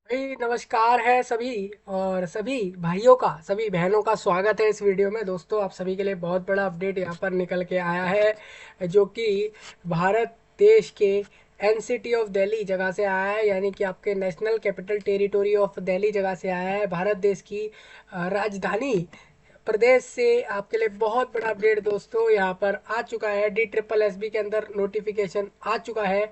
भाई नमस्कार है सभी। और सभी भाइयों का सभी बहनों का स्वागत है इस वीडियो में। दोस्तों आप सभी के लिए बहुत बड़ा अपडेट यहाँ पर निकल के आया है, जो कि भारत देश के एनसीटी ऑफ दिल्ली जगह से आया है, यानी कि आपके national capital territory of Delhi जगह से आया है। भारत देश की राजधानी प्रदेश से आपके लिए बहुत बड़ा अपडेट दोस्तों यहाँ पर आ चुका है। DSSB के अंदर नोटिफिकेशन आ चुका है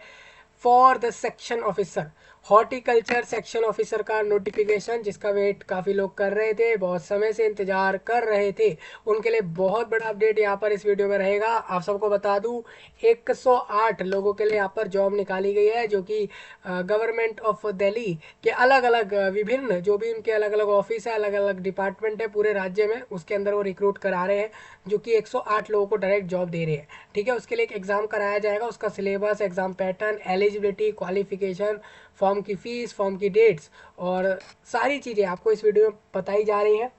for the section officer, horticulture section officer का नोटिफिकेशन, जिसका वेट काफ़ी लोग कर रहे थे, बहुत समय से इंतजार कर रहे थे। उनके लिए बहुत बड़ा अपडेट यहाँ पर इस वीडियो में रहेगा। आप सबको बता दूं 108 लोगों के लिए यहाँ पर जॉब निकाली गई है, जो कि गवर्नमेंट ऑफ दिल्ली के अलग अलग विभिन्न जो भी उनके अलग अलग ऑफिस है, अलग अलग डिपार्टमेंट है पूरे राज्य में, उसके अंदर वो रिक्रूट करा रहे हैं, जो कि 108 लोगों को डायरेक्ट जॉब दे रहे हैं। ठीक है, उसके लिए एक एग्ज़ाम कराया जाएगा। उसका syllabus, exam pattern, eligibility, qualification, form की फ़ीस, फॉर्म की डेट्स और सारी चीज़ें आपको इस वीडियो में बताई जा रही हैं।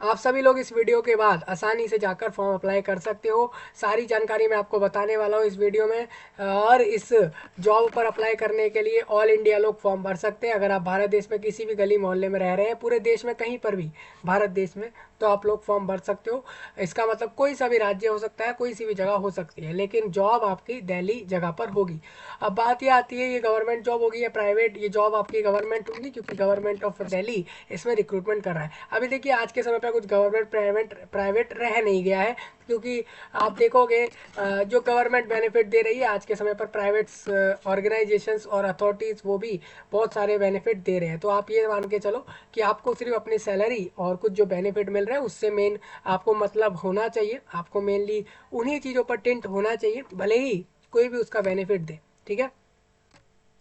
आप सभी लोग इस वीडियो के बाद आसानी से जाकर फॉर्म अप्लाई कर सकते हो। सारी जानकारी मैं आपको बताने वाला हूँ इस वीडियो में। और इस जॉब पर अप्लाई करने के लिए ऑल इंडिया लोग फॉर्म भर सकते हैं। अगर आप भारत देश में किसी भी गली मोहल्ले में रह रहे हैं, पूरे देश में कहीं पर भी भारत देश में, तो आप लोग फॉर्म भर सकते हो। इसका मतलब कोई सा भी राज्य हो सकता है, कोई सी भी जगह हो सकती है, लेकिन जॉब आपकी दिल्ली जगह पर होगी। अब बात ये आती है, ये गवर्नमेंट जॉब होगी या प्राइवेट? ये जॉब आपकी गवर्नमेंट होगी, क्योंकि गवर्नमेंट ऑफ दिल्ली इसमें रिक्रूटमेंट कर रहा है। अभी देखिए आज के समय पर कुछ गवर्नमेंट प्राइवेट प्राइवेट रह नहीं गया है, क्योंकि आप देखोगे जो गवर्नमेंट बेनिफिट दे रही है आज के समय पर, प्राइवेट ऑर्गेनाइजेशंस और अथॉरिटीज़ वो भी बहुत सारे बेनिफिट दे रहे हैं। तो आप ये मान के चलो कि आपको सिर्फ अपनी सैलरी और कुछ जो बेनिफिट मिल रहे हैं उससे मेन आपको मतलब होना चाहिए। आपको मेनली उन्हीं चीज़ों पर टिंट होना चाहिए, भले ही कोई भी उसका बेनिफिट दे। ठीक है।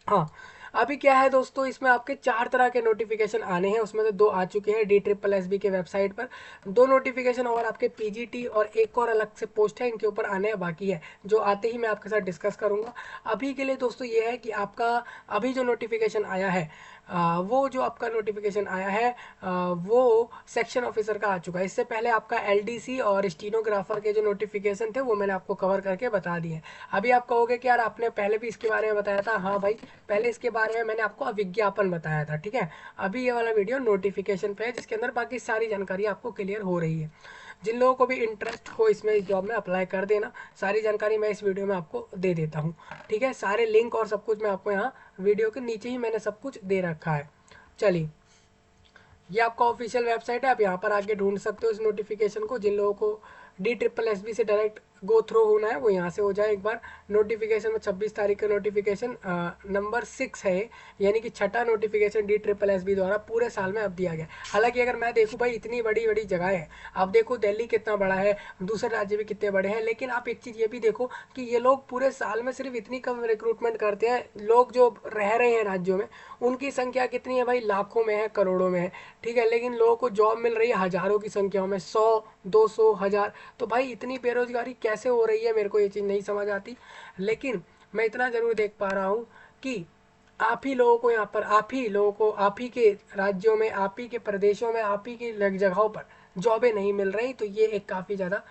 हाँ, अभी क्या है दोस्तों, इसमें आपके 4 तरह के नोटिफिकेशन आने हैं, उसमें से 2 आ चुके हैं DSSB के वेबसाइट पर। 2 नोटिफिकेशन और आपके PGT और एक और अलग से पोस्ट है, इनके ऊपर आने बाकी है, जो आते ही मैं आपके साथ डिस्कस करूंगा। अभी के लिए दोस्तों ये है कि आपका अभी जो नोटिफिकेशन आया है, वो जो आपका नोटिफिकेशन आया है, वो सेक्शन ऑफिसर का आ चुका है। इससे पहले आपका LDC और स्टीनोग्राफर के जो नोटिफिकेशन थे वो मैंने आपको कवर करके बता दिए। अभी आप कहोगे कि यार आपने पहले भी इसके बारे में बताया था। हाँ भाई, पहले इसके बारे में मैंने आपको विज्ञापन बताया था। ठीक है, अभी ये वाला वीडियो नोटिफिकेशन पे है, जिसके अंदर बाकी सारी जानकारी आपको क्लियर हो रही है। जिन लोगों को भी इंटरेस्ट हो इसमें, इस जॉब में अप्लाई कर देना। सारी जानकारी मैं इस वीडियो में आपको दे देता हूँ। ठीक है, सारे लिंक और सब कुछ मैं आपको यहाँ वीडियो के नीचे ही मैंने सब कुछ दे रखा है। चलिए, ये आपका ऑफिशियल वेबसाइट है, आप यहाँ पर आके ढूंढ सकते हो इस नोटिफिकेशन को। जिन लोगों को DSSB से डायरेक्ट गो थ्रू होना है वो यहाँ से हो जाए एक बार। नोटिफिकेशन में 26 तारीख का नोटिफिकेशन नंबर 6 है, यानी कि छठा नोटिफिकेशन DSSB द्वारा पूरे साल में अब दिया गया। हालांकि अगर मैं देखूँ भाई, इतनी बड़ी बड़ी जगह है, आप देखो दिल्ली कितना बड़ा है, दूसरे राज्य भी कितने बड़े हैं, लेकिन आप एक चीज़ ये भी देखो कि ये लोग पूरे साल में सिर्फ इतनी कम रिक्रूटमेंट करते हैं। लोग जो रह रहे हैं राज्यों में, उनकी संख्या कितनी है भाई? लाखों में है, करोड़ों में है। ठीक है, लेकिन लोगों को जॉब मिल रही है हज़ारों की संख्याओं में, 100, 200, 1000। तो भाई इतनी बेरोजगारी कैसे हो रही है, मेरे को ये चीज़ नहीं समझ आती। लेकिन मैं इतना ज़रूर देख पा रहा हूँ कि आप ही लोगों को यहाँ पर, आप ही लोगों को, आप ही के राज्यों में, आप ही के प्रदेशों में, आप ही की जगहों पर जॉबें नहीं मिल रही। तो ये एक काफ़ी ज़्यादा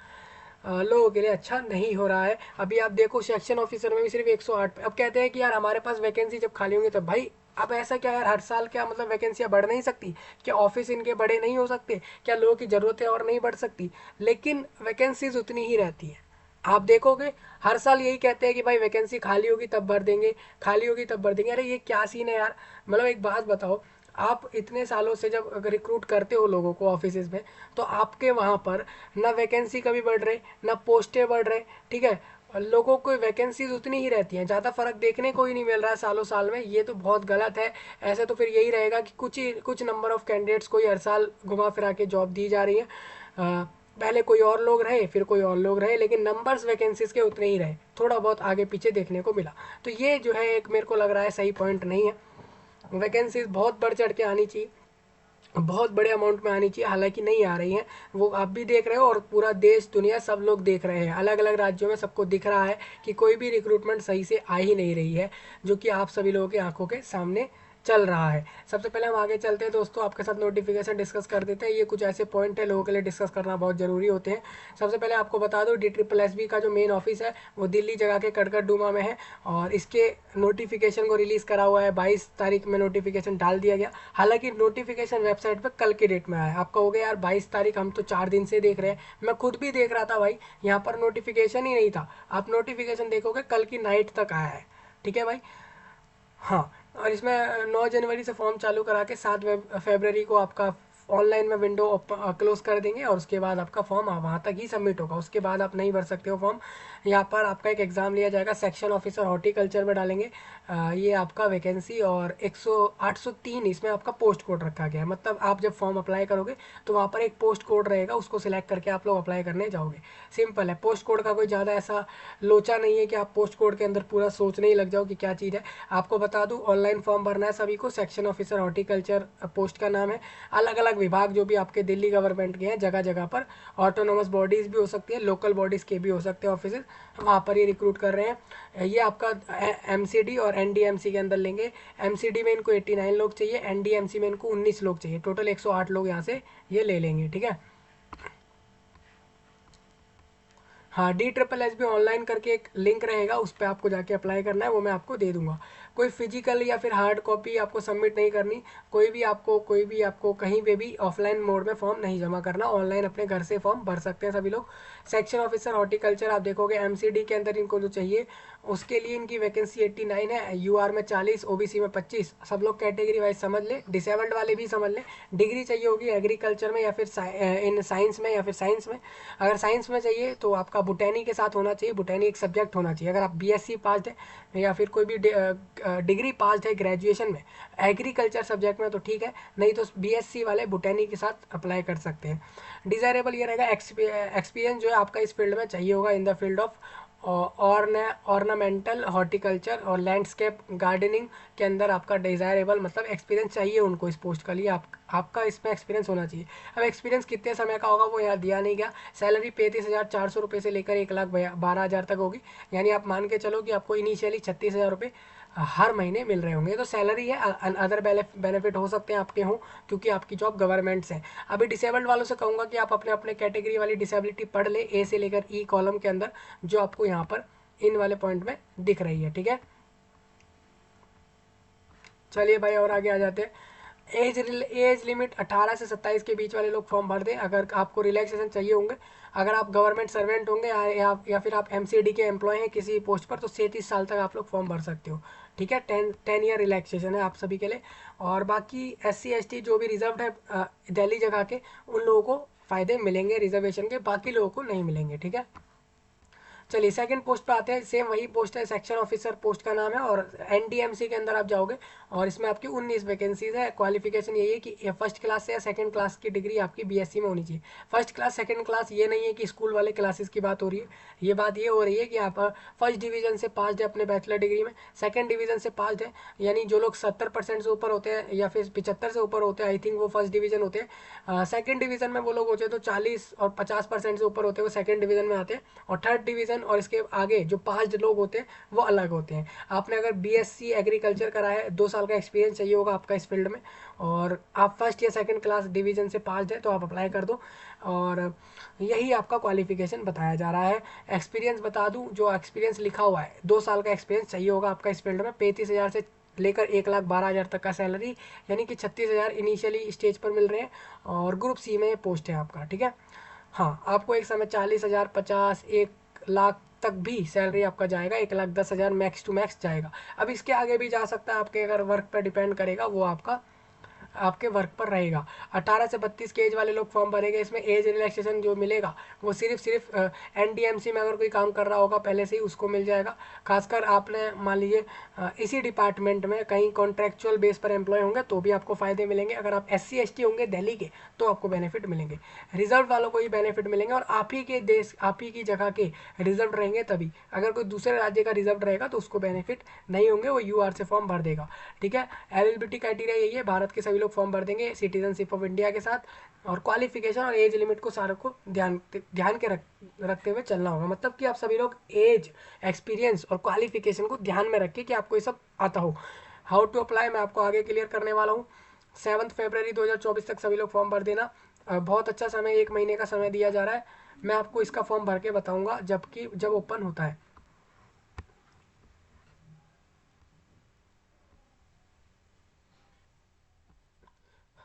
लोगों के लिए अच्छा नहीं हो रहा है। अभी आप देखो सेक्शन ऑफिसर में भी सिर्फ 108। अब कहते हैं कि यार हमारे पास वैकेंसी जब खाली होंगी तब। भाई अब ऐसा क्या यार, हर साल क्या मतलब वैकेंसियाँ बढ़ नहीं सकती? क्या ऑफिस इनके बड़े नहीं हो सकते? क्या लोगों की ज़रूरतें और नहीं बढ़ सकती? लेकिन वैकेंसीज उतनी ही रहती है। आप देखोगे हर साल यही कहते हैं कि भाई वैकेंसी खाली होगी तब भर देंगे, खाली होगी तब भर देंगे। अरे ये क्या सीन है यार? मतलब एक बात बताओ, आप इतने सालों से जब अगर रिक्रूट करते हो लोगों को ऑफिस में, तो आपके वहाँ पर ना वैकेंसी कभी बढ़ रहे, ना पोस्टें बढ़ रहे। ठीक है, और लोगों को वैकेंसीज उतनी ही रहती हैं, ज़्यादा फर्क देखने को ही नहीं मिल रहा है सालों साल में। ये तो बहुत गलत है। ऐसे तो फिर यही रहेगा कि कुछ नंबर ऑफ कैंडिडेट्स को ही हर साल घुमा फिरा के जॉब दी जा रही है। पहले कोई और लोग रहे, फिर कोई और लोग रहे, लेकिन नंबर्स वैकेंसीज के उतने ही रहे, थोड़ा बहुत आगे पीछे देखने को मिला। तो ये जो है एक मेरे को लग रहा है सही पॉइंट नहीं है। वैकेंसीज बहुत बढ़ चढ़ के आनी चाहिए, बहुत बड़े अमाउंट में आनी चाहिए, हालांकि नहीं आ रही हैं। वो आप भी देख रहे हो और पूरा देश दुनिया सब लोग देख रहे हैं, अलग अलग राज्यों में सबको दिख रहा है कि कोई भी रिक्रूटमेंट सही से आ ही नहीं रही है, जो कि आप सभी लोगों की आंखों के सामने चल रहा है। सबसे पहले हम आगे चलते हैं दोस्तों, आपके साथ नोटिफिकेशन डिस्कस कर देते हैं। ये कुछ ऐसे पॉइंट है लोगों के लिए डिस्कस करना बहुत ज़रूरी होते हैं। सबसे पहले आपको बता दूं, DSSB का जो मेन ऑफिस है वो दिल्ली जगह के कड़कड़डूमा में है, और इसके नोटिफिकेशन को रिलीज़ करा हुआ है 22 तारीख में नोटिफिकेशन डाल दिया गया। हालांकि नोटिफिकेशन वेबसाइट पर कल के डेट में आया है। आपका हो गया यार 22 तारीख, हम तो 4 दिन से देख रहे हैं। मैं खुद भी देख रहा था भाई, यहाँ पर नोटिफिकेशन ही नहीं था। आप नोटिफिकेशन देखोगे कल की नाइट तक आया है, ठीक है भाई। हाँ, और इसमें 9 जनवरी से फॉर्म चालू करा के 7 फरवरी को आपका ऑनलाइन में विंडो क्लोज कर देंगे, और उसके बाद आपका फॉर्म वहाँ तक ही सबमिट होगा। उसके बाद आप नहीं भर सकते हो फॉर्म। यहाँ पर आपका एक एग्ज़ाम लिया जाएगा, सेक्शन ऑफिसर हॉर्टिकल्चर में डालेंगे। ये आपका वैकेंसी, और 803 इसमें आपका पोस्ट कोड रखा गया है। मतलब आप जब फॉर्म अप्लाई करोगे तो वहाँ पर एक पोस्ट कोड रहेगा, उसको सिलेक्ट करके आप लोग अप्लाई करने जाओगे। सिंपल है, पोस्ट कोड का कोई ज़्यादा ऐसा लोचा नहीं है कि आप पोस्ट कोड के अंदर पूरा सोचने ही लग जाओ कि क्या चीज़ है। आपको बता दूं, ऑनलाइन फॉर्म भरना है सभी को। सेक्शन ऑफिसर हॉर्टिकल्चर पोस्ट का नाम है। अलग अलग विभाग जो भी आपके दिल्ली गवर्नमेंट के हैं, जगह जगह पर ऑटोनोमस बॉडीज़ भी हो सकती है, लोकल बॉडीज़ के भी हो सकते हैं ऑफिस, वहाँ पर ही रिक्रूट कर रहे हैं। ये आपका MCD और NDMC के अंदर लेंगे। MCD में इनको 89 लोग चाहिए, NDMC में इनको 19 लोग चाहिए। टोटल 108 लोग यहाँ से ये ले लेंगे, ठीक है। हाँ, DSSB ऑनलाइन करके एक लिंक रहेगा, उस पर आपको जाके अप्लाई करना है, वो मैं आपको दे दूंगा। कोई फिजिकल या फिर हार्ड कॉपी आपको सबमिट नहीं करनी। कोई भी आपको कहीं पे भी ऑफलाइन मोड में फॉर्म नहीं जमा करना। ऑनलाइन अपने घर से फॉर्म भर सकते हैं सभी लोग। सेक्शन ऑफिसर हॉर्टिकल्चर आप देखोगे MCD के अंदर इनको जो चाहिए, उसके लिए इनकी वैकेंसी 89 है। UR में 40, OBC में 25। सब लोग कैटेगरी वाइज समझ लें, डिसेबल्ड वाले भी समझ लें। डिग्री चाहिए होगी एग्रीकल्चर में या फिर इन साइंस में या फिर साइंस में। अगर साइंस में चाहिए तो आपका बोटैनी के साथ होना चाहिए, बोटैनी एक सब्जेक्ट होना चाहिए। अगर आप BSc पास्ड है या फिर कोई भी डिग्री पास्ड है ग्रेजुएशन में एग्रीकल्चर सब्जेक्ट में तो ठीक है, नहीं तो BSc वाले बोटैनी के साथ अप्लाई कर सकते हैं। डिज़ायरेबल ये रहेगा, एक्सपीरियंस जो है आपका इस फील्ड में चाहिए होगा in the field of ornamental horticulture और लैंडस्केप गार्डनिंग के अंदर आपका डिज़ायरेबल मतलब एक्सपीरियंस चाहिए उनको इस पोस्ट के लिए। आपका इसमें एक्सपीरियंस होना चाहिए। अब एक्सपीरियंस कितने समय का होगा वो यहाँ दिया नहीं गया। सैलरी 35,400 रुपये से लेकर 1,12,000 तक होगी। यानी आप मान के चलो कि आपको इनिशियली 36,000 रुपये हर महीने मिल रहे होंगे। तो सैलरी है, अदर बेनिफिट हो सकते हैं आपके हों, क्योंकि आपकी जॉब गवर्नमेंट से है। अभी डिसेबल्ड वालों से कहूँगा कि आप अपने अपने कैटेगरी वाली डिसेबिलिटी पढ़ ले, A से लेकर E कॉलम के अंदर, जो आपको यहाँ पर इन वाले पॉइंट में दिख रही है, ठीक है। चलिए भाई, और आगे आ जाते हैं। एज लिमिट 18 से 27 के बीच वाले लोग फॉर्म भर दें, अगर आपको रिलैक्सेशन चाहिए होंगे। अगर आप गवर्नमेंट सर्वेंट होंगे या फिर आप MCD के एम्प्लॉय हैं किसी पोस्ट पर, तो 37 साल तक आप लोग फॉर्म भर सकते हो, ठीक है। 10 ईयर रिलैक्सेशन है आप सभी के लिए। और बाकी SC ST जो भी रिजर्व है दिल्ली जगह के, उन लोगों को फ़ायदे मिलेंगे रिजर्वेशन के, बाकी लोगों को नहीं मिलेंगे, ठीक है। चलिए सेकंड पोस्ट पे आते हैं। सेम वही पोस्ट है, सेक्शन ऑफिसर पोस्ट का नाम है, और NDMC के अंदर आप जाओगे और इसमें आपकी 19 वैकेंसीज है। क्वालिफिकेशन यही है कि फर्स्ट क्लास से या सेकंड क्लास की डिग्री आपकी BSc में होनी चाहिए। फर्स्ट क्लास सेकंड क्लास ये नहीं है कि स्कूल वाले क्लासेस की बात हो रही है, ये बात ये हो रही है कि आप फर्स्ट डिवीजन से पास है अपने बैचलर डिग्री में, सेकंड डिवीजन से पास है, यानी जो लोग 70% से ऊपर होते हैं या फिर 75 से ऊपर होते हैं, आई थिंक वो फर्स्ट डिवीजन होते हैं। सेकंड डिवीजन में वो लोग होते हैं तो 40 और 50% से ऊपर होते हैं, वो सेकंड डिवीजन में आते हैं। और थर्ड डिवीजन और इसके आगे जो 5 लोग होते हैं वो अलग होते हैं। आपने अगर BSc एग्रीकल्चर करा है, 2 साल का एक्सपीरियंस चाहिए होगा आपका इस फील्ड में, और आप फर्स्ट या सेकंड क्लास डिवीजन से पास है तो आप अप्लाई कर दो। और यही आपका क्वालिफिकेशन बताया जा रहा है। एक्सपीरियंस बता दूं, जो एक्सपीरियंस लिखा हुआ है 2 साल का एक्सपीरियंस चाहिए होगा आपका इस फील्ड में। 35,000 से लेकर 1,12,000 तक का सैलरी, यानी कि 36,000 इनिशियली स्टेज पर मिल रहे हैं। और ग्रुप C में पोस्ट है आपका, ठीक है। हाँ, आपको एक समय 40,000, 50, 1,00,000 तक भी सैलरी आपका जाएगा, 1,10,000 मैक्स टू मैक्स जाएगा। अब इसके आगे भी जा सकता है, आपके अगर वर्क पर डिपेंड करेगा, वो आपके वर्क पर रहेगा। 18 से 32 के एज वाले लोग फॉर्म भरेंगे। इसमें एज रिलैक्सेशन जो मिलेगा वो सिर्फ NDMC में अगर कोई काम कर रहा होगा पहले से ही उसको मिल जाएगा। खासकर आपने मान लीजिए इसी डिपार्टमेंट में कहीं कॉन्ट्रैक्चुअल बेस पर एम्प्लॉय होंगे तो भी आपको फ़ायदे मिलेंगे। अगर आप SC ST होंगे दिल्ली के तो आपको बेनिफिट मिलेंगे। रिजर्व वालों को ही बेनिफिट मिलेंगे, और आप ही के देश आप ही की जगह के रिजर्व रहेंगे तभी। अगर कोई दूसरे राज्य का रिजर्व रहेगा तो उसको बेनिफिट नहीं होंगे, वो UR से फॉर्म भर देगा, ठीक है। एलिजिबिलिटी क्राइटेरिया यही है, भारत के सभी लोग फॉर्म भर देंगे सिटीजनशिप ऑफ इंडिया के साथ। और क्वालिफिकेशन और एज लिमिट को सारे को ध्यान के रखते हुए चलना होगा। मतलब कि आप सभी लोग एज, एक्सपीरियंस और क्वालिफिकेशन को ध्यान में रखें कि आपको ये सब आता हो। हाउ टू अप्लाई मैं आपको आगे क्लियर करने वाला हूँ। 7 फरवरी 2024 तक सभी लोग फॉर्म भर देना। बहुत अच्छा समय, 1 महीने का समय दिया जा रहा है। मैं आपको इसका फॉर्म भर के बताऊंगा जब ओपन होता है।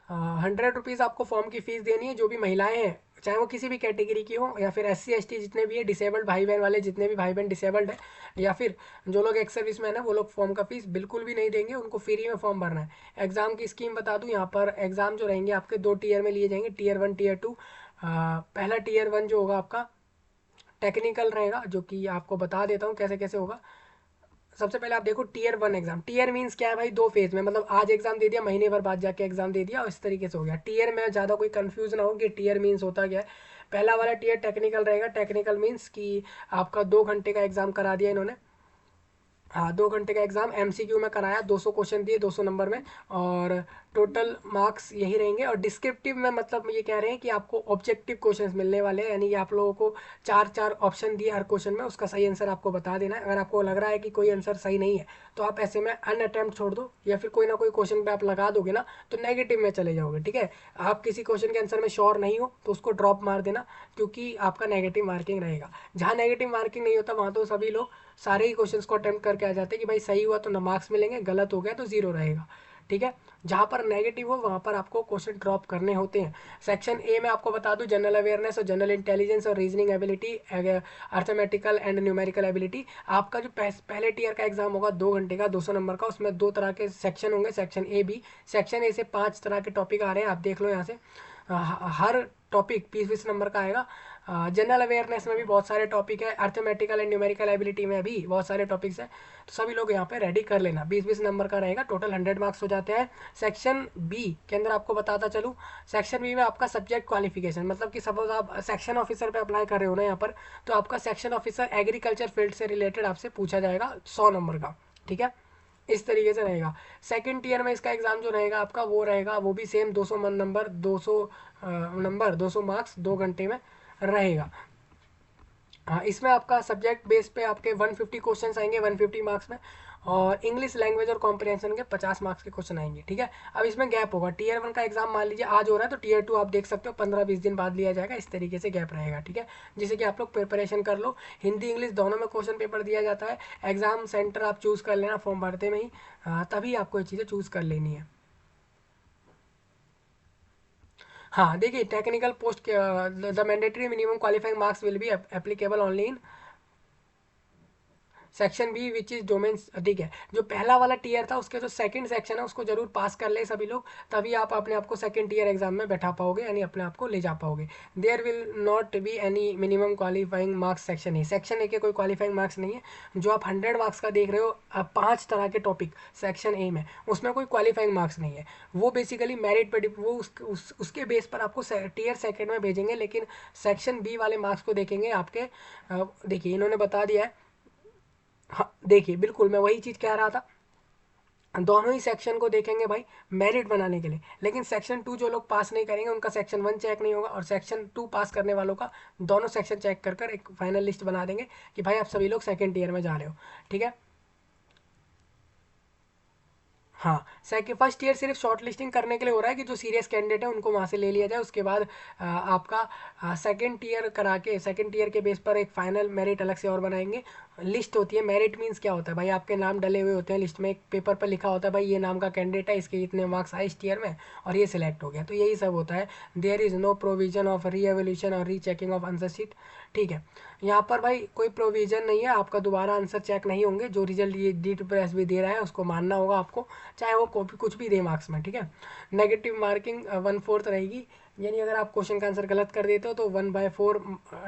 100 रुपीज़ आपको फॉर्म की फ़ीस देनी है। जो भी महिलाएं हैं, चाहे वो किसी भी कैटेगरी की हो, या फिर SC ST जितने भी है, डिसेबल्ड भाई बहन वाले जितने भी भाई बहन डिसेबल्ड है, या फिर जो लोग एक्स सर्विस मैन है, वो लोग फॉर्म का फीस बिल्कुल भी नहीं देंगे, उनको फ्री में फॉर्म भरना है। एग्ज़ाम की स्कीम बता दूं, यहाँ पर एग्ज़ाम जो रहेंगे आपके 2 टीयर में लिए जाएंगे, टीयर 1 टीयर 2। पहला टीयर 1 जो होगा आपका टेक्निकल रहेगा, जो कि आपको बता देता हूँ कैसे कैसे होगा। सबसे पहले आप देखो टीयर 1 एग्जाम। टीयर मीन्स क्या है भाई, 2 फेज में, मतलब आज एग्जाम दे दिया, महीने भर बाद जाके एग्जाम दे दिया, और इस तरीके से हो गया। टीयर में ज़्यादा कोई कंफ्यूज ना हो कि टीयर मीन्स होता क्या है। पहला वाला टीयर टेक्निकल रहेगा। टेक्निकल मीन्स कि आपका 2 घंटे का एग्जाम करा दिया इन्होंने। हाँ, 2 घंटे का एग्जाम MCQ में कराया, 200 क्वेश्चन दिए 200 नंबर में, और टोटल मार्क्स यही रहेंगे। और डिस्क्रिप्टिव में मतलब ये कह रहे हैं कि आपको ऑब्जेक्टिव क्वेश्चंस मिलने वाले हैं, यानी कि आप लोगों को 4 4 ऑप्शन दिए हर क्वेश्चन में, उसका सही आंसर आपको बता देना है। अगर आपको लग रहा है कि कोई आंसर सही नहीं है, तो आप ऐसे में अन अटेम्प्ट छोड़ दो, या फिर कोई ना कोई क्वेश्चन पे आप लगा दोगे ना, तो नेगेटिव में चले जाओगे। ठीक है, आप किसी क्वेश्चन के आंसर में श्योर नहीं हो तो उसको ड्रॉप मार देना, क्योंकि आपका नेगेटिव मार्किंग रहेगा। जहाँ नेगेटिव मार्किंग नहीं होता, वहाँ तो सभी लोग सारे ही क्वेश्चंस को अटेम्प्ट करके आ जाते हैं कि भाई सही हुआ तो ना मार्क्स मिलेंगे, गलत हो गया तो जीरो रहेगा। ठीक है, जहाँ पर नेगेटिव हो वहाँ पर आपको क्वेश्चन ड्रॉप करने होते हैं। सेक्शन ए में आपको बता दूं, जनरल अवेयरनेस और जनरल इंटेलिजेंस और reasoning ability, arithmetical and numerical ability. आपका जो पहले टीयर का एग्जाम होगा 2 घंटे का, 200 नंबर का, उसमें 2 तरह के सेक्शन होंगे, section A B. Section A से 5 तरह के टॉपिक आ रहे हैं, आप देख लो यहाँ से। हर टॉपिक 20 20 नंबर का आएगा। जनरल अवेयरनेस में भी बहुत सारे टॉपिक है, अर्थमेटिकल एंड न्यूमेरिकल एबिलिटी में भी बहुत सारे टॉपिक्स हैं, तो सभी लोग यहाँ पे रेडी कर लेना। 20 20 नंबर का रहेगा, टोटल 100 मार्क्स हो जाते हैं। सेक्शन बी के अंदर आपको बताता चलूँ, सेक्शन बी में आपका सब्जेक्ट क्वालिफिकेशन, मतलब कि सपोज आप सेक्शन ऑफिसर पे अप्लाई कर रहे हो ना यहाँ पर, तो आपका सेक्शन ऑफिसर एग्रीकल्चर फील्ड से रिलेटेड आपसे पूछा जाएगा 100 नंबर का। ठीक है, इस तरीके से रहेगा। सेकंड टीयर में इसका एग्जाम जो रहेगा आपका, वो रहेगा, वो भी सेम 200 नंबर, 200 मार्क्स 2 घंटे में रहेगा। हाँ, इसमें आपका सब्जेक्ट बेस पे आपके 150 क्वेश्चंस आएंगे 150 मार्क्स में, और इंग्लिश लैंग्वेज और कॉम्प्रिहेंशन के 50 मार्क्स के क्वेश्चन आएंगे। ठीक है, अब इसमें गैप होगा। टीयर 1 का एग्जाम मान लीजिए आज हो रहा है, तो टीयर 2 आप देख सकते हो 15 20 दिन बाद लिया जाएगा, इस तरीके से गैप रहेगा। ठीक है, जिससे कि आप लोग प्रिपरेशन कर लो। हिंदी इंग्लिश दोनों में क्वेश्चन पेपर दिया जाता है। एग्जाम सेंटर आप चूज़ कर लेना फॉर्म भरते में ही, तभी आपको ये चीज़ें चूज़ कर लेनी है। हाँ देखिए, टेक्निकल पोस्ट के the mandatory minimum qualifying marks will be applicable only in section B which is domain. ठीक है, जो पहला वाला टीयर था उसके जो सेकंड सेक्शन है उसको जरूर पास कर ले सभी लोग, तभी आप अपने आप को सेकंड टीयर एग्जाम में बैठा पाओगे, यानी अपने आप को ले जा पाओगे। There will not be any minimum qualifying marks section A. Section A के कोई क्वालिफाइंग मार्क्स नहीं है। जो आप 100 मार्क्स का देख रहे हो, अब 5 तरह के टॉपिक सेक्शन ए में, उसमें कोई क्वालिफाइंग मार्क्स नहीं है। वो बेसिकली मेरिट पर वो उसके बेस पर आपको टीयर सेकेंड में भेजेंगे, लेकिन सेक्शन बी वाले मार्क्स को देखेंगे आपके। देखिए इन्होंने बता दिया है। हाँ देखिए, बिल्कुल मैं वही चीज़ कह रहा था, दोनों ही सेक्शन को देखेंगे भाई मेरिट बनाने के लिए। लेकिन सेक्शन 2 जो लोग पास नहीं करेंगे उनका सेक्शन 1 चेक नहीं होगा, और सेक्शन 2 पास करने वालों का दोनों सेक्शन चेक कर कर एक फाइनल लिस्ट बना देंगे कि भाई आप सभी लोग सेकेंड ईयर में जा रहे हो। ठीक है, हाँ, सेकंड फर्स्ट ईयर सिर्फ शॉर्ट लिस्टिंग करने के लिए हो रहा है कि जो सीरियस कैंडिडेट है उनको वहाँ से ले लिया जाए। उसके बाद आपका सेकंड ईयर करा के, सेकंड ईयर के बेस पर एक फाइनल मेरिट अलग से और बनाएंगे। लिस्ट होती है, मेरिट मीन्स क्या होता है भाई, आपके नाम डले हुए होते हैं लिस्ट में, एक पेपर पर लिखा होता है भाई ये नाम का कैंडिडेट है, इसके इतने मार्क्स आए इस ईयर में और ये सिलेक्ट हो गया, तो यही सब होता है। There is no provision of re evaluation और re checking of answer sheet. ठीक है, यहाँ पर भाई कोई प्रोविज़न नहीं है, आपका दोबारा आंसर चेक नहीं होंगे। जो रिजल्ट ये D2+B दे रहा है उसको मानना होगा आपको, चाहे वो कॉपी कुछ भी दे मार्क्स में। ठीक है, नेगेटिव मार्किंग 1/4 रहेगी, यानी अगर आप क्वेश्चन का आंसर गलत कर देते हो तो 1/4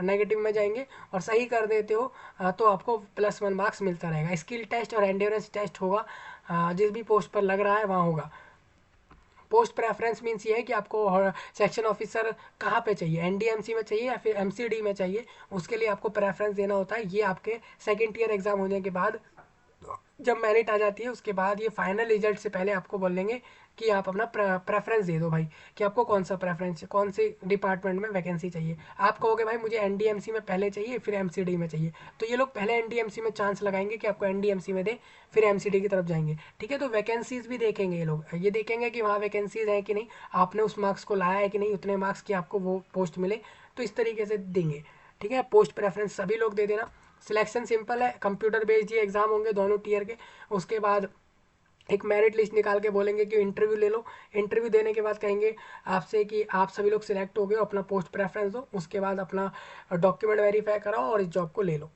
नेगेटिव में जाएंगे, और सही कर देते हो तो आपको +1 मार्क्स मिलता रहेगा। स्किल टेस्ट और एंड्योरेंस टेस्ट होगा, जिस भी पोस्ट पर लग रहा है वहाँ होगा। पोस्ट प्रेफरेंस मीन्स ये है कि आपको सेक्शन ऑफिसर कहाँ पे चाहिए, NDMC में चाहिए या फिर MCD में चाहिए, उसके लिए आपको प्रेफरेंस देना होता है। ये आपके सेकेंड ईयर एग्जाम होने के बाद जब मेरिट आ जाती है उसके बाद ये फाइनल रिजल्ट से पहले आपको बोलेंगे कि आप अपना प्रेफरेंस दे दो भाई, कि आपको कौन सा प्रेफरेंस, कौन से डिपार्टमेंट में वैकेंसी चाहिए। आप कहोगे भाई मुझे एनडीएमसी में पहले चाहिए फिर एमसीडी में चाहिए, तो ये लोग पहले एनडीएमसी में चांस लगाएंगे कि आपको एनडीएमसी में दे, फिर एमसीडी की तरफ जाएंगे। ठीक है, तो वैकेंसीज भी देखेंगे ये लोग, ये देखेंगे कि वहाँ वैकेंसीज हैं कि नहीं, आपने उस मार्क्स को लाया है कि नहीं, उतने मार्क्स की आपको वो पोस्ट मिले, तो इस तरीके से देंगे। ठीक है, पोस्ट प्रेफरेंस सभी लोग दे देना। सिलेक्शन सिंपल है, कंप्यूटर बेस्ड ये एग्जाम होंगे दोनों टीयर के। उसके बाद एक मेरिट लिस्ट निकाल के बोलेंगे कि इंटरव्यू ले लो। इंटरव्यू देने के बाद कहेंगे आपसे कि आप सभी लोग सिलेक्ट हो गए, अपना पोस्ट प्रेफरेंस दो, उसके बाद अपना डॉक्यूमेंट वेरीफाई कराओ और इस जॉब को ले लो।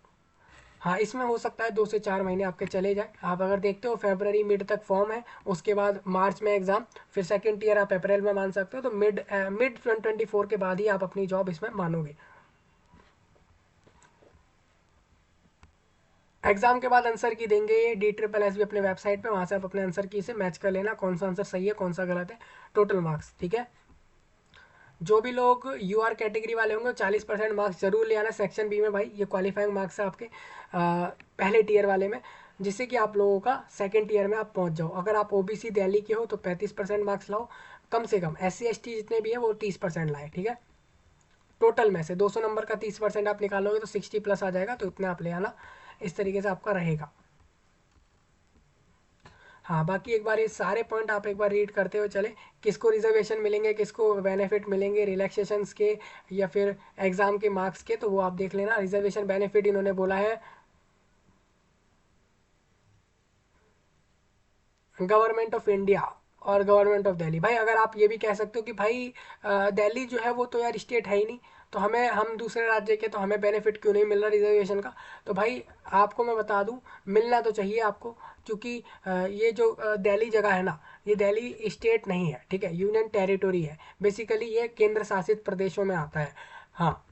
हाँ, इसमें हो सकता है 2 से 4 महीने आपके चले जाए। आप अगर देखते हो फरवरी मिड तक फॉर्म है, उसके बाद मार्च में एग्ज़ाम, फिर सेकेंड ईयर आप अप्रैल में मान सकते हो, तो मिड मिड 2024 के बाद ही आप अपनी जॉब इसमें मानोगे। एग्जाम के बाद आंसर की देंगे DSSS भी अपने वेबसाइट पे, वहाँ से आप अपने आंसर की से मैच कर लेना कौन सा आंसर सही है कौन सा गलत है, टोटल मार्क्स। ठीक है, जो भी लोग UR कैटेगरी वाले होंगे 40% मार्क्स जरूर ले आना सेक्शन बी में भाई, ये क्वालिफाइंग मार्क्स है आपके पहले टीयर वाले में, जिससे कि आप लोगों का सेकेंड ईयर में आप पहुंच जाओ। अगर आप OBC दिल्ली के हो तो 35% मार्क्स लाओ, कम से कम SC ST जितने भी है वो 30% लाए। ठीक है, टोटल में से 200 नंबर का 30% आप निकालोगे तो 60 प्लस आ जाएगा, तो इतने आप ले आना, इस तरीके से आपका रहेगा। हाँ, बाकी एक बार ये सारे पॉइंट आप एक बार रीड करते हुए चले, किसको रिजर्वेशन मिलेंगे, किसको बेनिफिट मिलेंगे रिलैक्सेशंस के या फिर एग्ज़ाम के मार्क्स के, तो वो आप देख लेना। रिजर्वेशन बेनिफिट इन्होंने बोला है गवर्नमेंट ऑफ इंडिया और गवर्नमेंट ऑफ दिल्ली। भाई अगर आप ये भी कह सकते हो कि भाई दिल्ली जो है वो तो यार स्टेट है ही नहीं, तो हमें, हम दूसरे राज्य के, तो हमें बेनिफिट क्यों नहीं मिल रहा रिजर्वेशन का, तो भाई आपको मैं बता दूं, मिलना तो चाहिए आपको, क्योंकि ये जो दिल्ली जगह है ना, ये दिल्ली स्टेट नहीं है, ठीक है, यूनियन टेरिटोरी है, बेसिकली ये केंद्र शासित प्रदेशों में आता है। हाँ,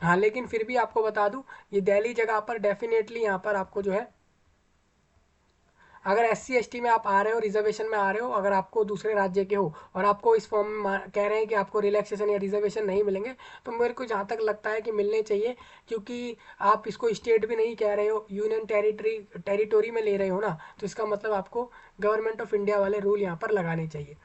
हाँ, लेकिन फिर भी आपको बता दूं, ये दिल्ली जगह पर डेफिनेटली यहाँ पर आपको जो है, अगर SC ST में आप आ रहे हो, रिजर्वेशन में आ रहे हो, अगर आपको दूसरे राज्य के हो और आपको इस फॉर्म में कह रहे हैं कि आपको रिलैक्सेशन या रिजर्वेशन नहीं मिलेंगे, तो मेरे को जहाँ तक लगता है कि मिलने चाहिए, क्योंकि आप इसको स्टेट भी नहीं कह रहे हो, यूनियन टेरिटोरी में ले रहे हो ना, तो इसका मतलब आपको गवर्नमेंट ऑफ इंडिया वाले रूल यहाँ पर लगाने चाहिए।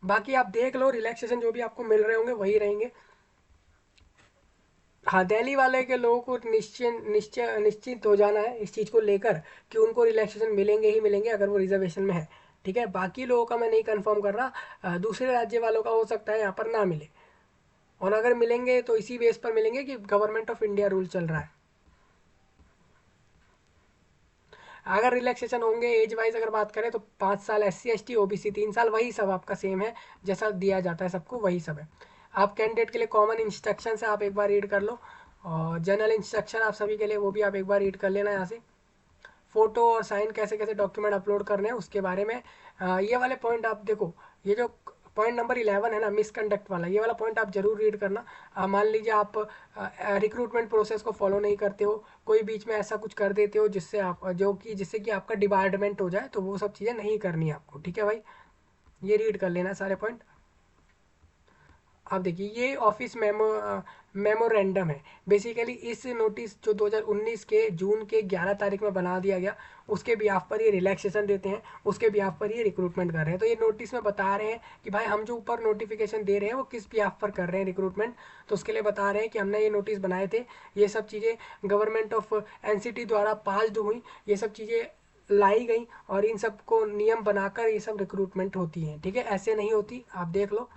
बाकी आप देख लो, रिलैक्सेशन जो भी आपको मिल रहे होंगे वही रहेंगे। हाँ, दिल्ली वाले के लोगों को निश्चित हो जाना है इस चीज़ को लेकर कि उनको रिलैक्सेशन मिलेंगे ही मिलेंगे अगर वो रिजर्वेशन में है। ठीक है, बाकी लोगों का मैं नहीं कंफर्म कर रहा, दूसरे राज्य वालों का हो सकता है यहाँ पर ना मिले, और अगर मिलेंगे तो इसी बेस पर मिलेंगे कि गवर्नमेंट ऑफ इंडिया रूल चल रहा है। अगर रिलैक्सेशन होंगे एज वाइज अगर बात करें तो 5 साल SC ST, OBC 3 साल, वही सब आपका सेम है, जैसा दिया जाता है सबको वही सब है। आप कैंडिडेट के लिए कॉमन इंस्ट्रक्शन है, आप एक बार रीड कर लो, और जनरल इंस्ट्रक्शन आप सभी के लिए वो भी आप एक बार रीड कर लेना यहाँ से। फ़ोटो और साइन कैसे कैसे डॉक्यूमेंट अपलोड करने हैं उसके बारे में ये वाले पॉइंट आप देखो, ये जो पॉइंट नंबर 11 है ना, मिसकंडक्ट वाला, ये वाला पॉइंट आप जरूर रीड करना। मान लीजिए आप रिक्रूटमेंट प्रोसेस को फॉलो नहीं करते हो, कोई बीच में ऐसा कुछ कर देते हो जिससे आप, जो कि जिससे कि आपका डिपार्टमेंट हो जाए, तो वो सब चीज़ें नहीं करनी है आपको। ठीक है भाई, ये रीड कर लेना सारे पॉइंट। आप देखिए, ये ऑफिस मेमोरेंडम है, बेसिकली इस नोटिस जो 2019 के जून के 11 तारीख में बना दिया गया, उसके बिहाफ पर ये रिलैक्सेशन देते हैं, उसके बिहाफ पर ये रिक्रूटमेंट कर रहे हैं। तो ये नोटिस में बता रहे हैं कि भाई हम जो ऊपर नोटिफिकेशन दे रहे हैं वो किस बिहाफ पर कर रहे हैं रिक्रूटमेंट, तो उसके लिए बता रहे हैं कि हमने ये नोटिस बनाए थे, ये सब चीज़ें गवर्नमेंट ऑफ NCT द्वारा पास्ड हुई, ये सब चीज़ें लाई गई, और इन सब को नियम बनाकर ये सब रिक्रूटमेंट होती हैं। ठीक है, ऐसे नहीं होती, आप देख लो,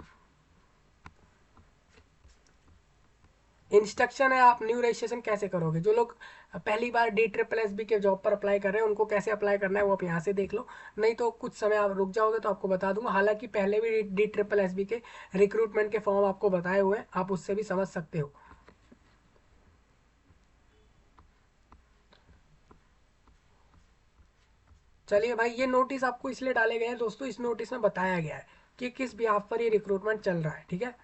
इंस्ट्रक्शन है। आप न्यू रजिस्ट्रेशन कैसे करोगे, जो लोग पहली बार DSSS के जॉब पर अप्लाई कर रहे हैं उनको कैसे अप्लाई करना है वो आप यहाँ से देख लो, नहीं तो कुछ समय आप रुक जाओगे तो आपको बता दूंगा। हालांकि पहले भी DSSS के रिक्रूटमेंट के फॉर्म आपको बताए हुए हैं, आप उससे भी समझ सकते हो। चलिए भाई, ये नोटिस आपको इसलिए डाले गए हैं दोस्तों, इस नोटिस में बताया गया है कि किस बिहाफ पर ये रिक्रूटमेंट चल रहा है। ठीक है,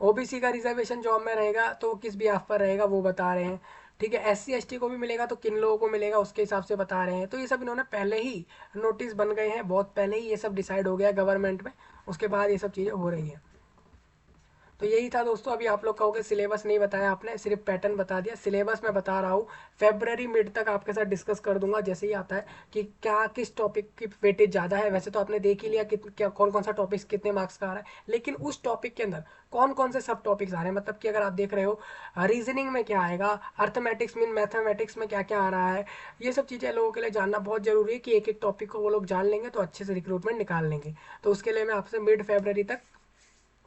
OBC का रिजर्वेशन जॉब में रहेगा तो किस बिहाफ पर रहेगा वो बता रहे हैं, ठीक है। SC ST को भी मिलेगा तो किन लोगों को मिलेगा उसके हिसाब से बता रहे हैं। तो ये सब इन्होंने पहले ही नोटिस बन गए हैं, बहुत पहले ही ये सब डिसाइड हो गया गवर्नमेंट में, उसके बाद ये सब चीज़ें हो रही हैं। तो यही था दोस्तों। अभी आप लोग कहोगे सिलेबस नहीं बताया आपने, सिर्फ पैटर्न बता दिया। सिलेबस मैं बता रहा हूँ, फेब्रवरी मिड तक आपके साथ डिस्कस कर दूंगा जैसे ही आता है कि क्या किस टॉपिक की वेटेज ज़्यादा है। वैसे तो आपने देख ही लिया कि क्या कौन कौन सा टॉपिक्स कितने मार्क्स का आ रहा है, लेकिन उस टॉपिक के अंदर कौन कौन से सब टॉपिक्स आ रहे हैं। मतलब कि अगर आप देख रहे हो रीजनिंग में क्या आएगा, अर्थमेटिक्स में, मैथमेटिक्स में क्या क्या आ रहा है, ये सब चीज़ें लोगों के लिए जानना बहुत जरूरी है कि एक एक टॉपिक को वो लोग जान लेंगे तो अच्छे से रिक्रूटमेंट निकाल लेंगे। तो उसके लिए मैं आपसे मिड फेब्रवरी तक,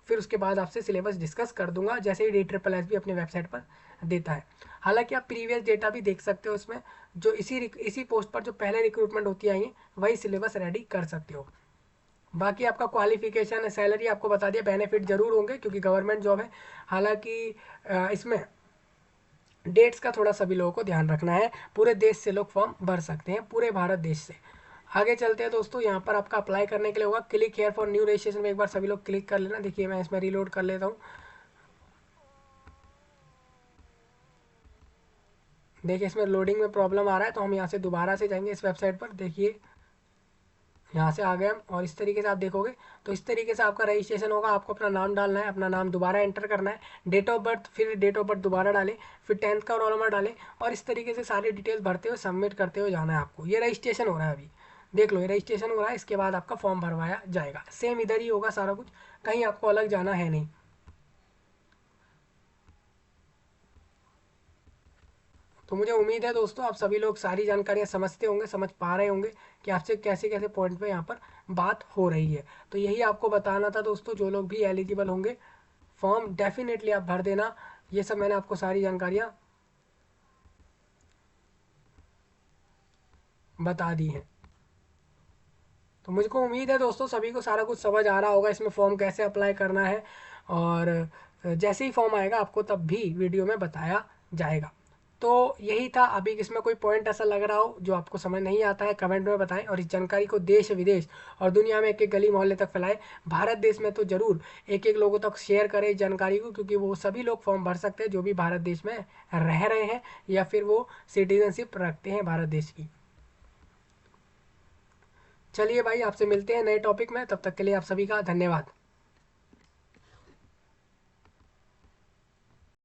फिर उसके बाद आपसे सिलेबस डिस्कस कर दूंगा जैसे ही DSSS भी अपने वेबसाइट पर देता है। हालांकि आप प्रीवियस डेटा भी देख सकते हो उसमें, जो इसी पोस्ट पर जो पहले रिक्रूटमेंट होती आई है वही सिलेबस रेडी कर सकते हो। बाकी आपका क्वालिफिकेशन, सैलरी आपको बता दिया, बेनिफिट जरूर होंगे क्योंकि गवर्नमेंट जॉब है। हालांकि इसमें डेट्स का थोड़ा सभी लोगों को ध्यान रखना है। पूरे देश से लोग फॉर्म भर सकते हैं, पूरे भारत देश से। आगे चलते हैं दोस्तों। यहाँ पर आपका अप्लाई करने के लिए होगा click here for new registration में एक बार सभी लोग क्लिक कर लेना। देखिए मैं इसमें रीलोड कर लेता हूँ। देखिए इसमें लोडिंग में प्रॉब्लम आ रहा है, तो हम यहाँ से दोबारा से जाएंगे इस वेबसाइट पर। देखिए यहाँ से आ गए हम, और इस तरीके से आप देखोगे तो इस तरीके से आपका रजिस्ट्रेशन होगा। आपको अपना नाम डालना है, अपना नाम दोबारा एंटर करना है, डेट ऑफ बर्थ, फिर डेट ऑफ बर्थ दोबारा डालें, फिर 10th का रोल नंबर डालें, और इस तरीके से सारी डिटेल्स भरते हुए सबमिट करते हुए जाना है आपको। ये रजिस्ट्रेशन हो रहा है अभी, देख लो ये रजिस्ट्रेशन हो रहा है। इसके बाद आपका फॉर्म भरवाया जाएगा। सेम इधर ही होगा सारा कुछ, कहीं आपको अलग जाना है नहीं। तो मुझे उम्मीद है दोस्तों आप सभी लोग सारी जानकारियाँ समझते होंगे, समझ पा रहे होंगे कि आपसे कैसे कैसे पॉइंट पे यहाँ पर बात हो रही है। तो यही आपको बताना था दोस्तों। जो लोग भी एलिजिबल होंगे फॉर्म डेफिनेटली आप भर देना। ये सब मैंने आपको सारी जानकारियाँ बता दी हैं। तो मुझको उम्मीद है दोस्तों सभी को सारा कुछ समझ आ रहा होगा इसमें फॉर्म कैसे अप्लाई करना है। और जैसे ही फॉर्म आएगा आपको तब भी वीडियो में बताया जाएगा। तो यही था। अभी इसमें कोई पॉइंट ऐसा लग रहा हो जो आपको समझ नहीं आता है, कमेंट में बताएं, और इस जानकारी को देश विदेश और दुनिया में एक एक गली मोहल्ले तक फैलाएं। भारत देश में तो ज़रूर एक एक लोगों तक शेयर करें इस जानकारी को, क्योंकि वो सभी लोग फॉर्म भर सकते हैं जो भी भारत देश में रह रहे हैं या फिर वो सिटीजनशिप रखते हैं भारत देश की। चलिए भाई, आपसे मिलते हैं नए टॉपिक में, तब तक के लिए आप सभी का धन्यवाद।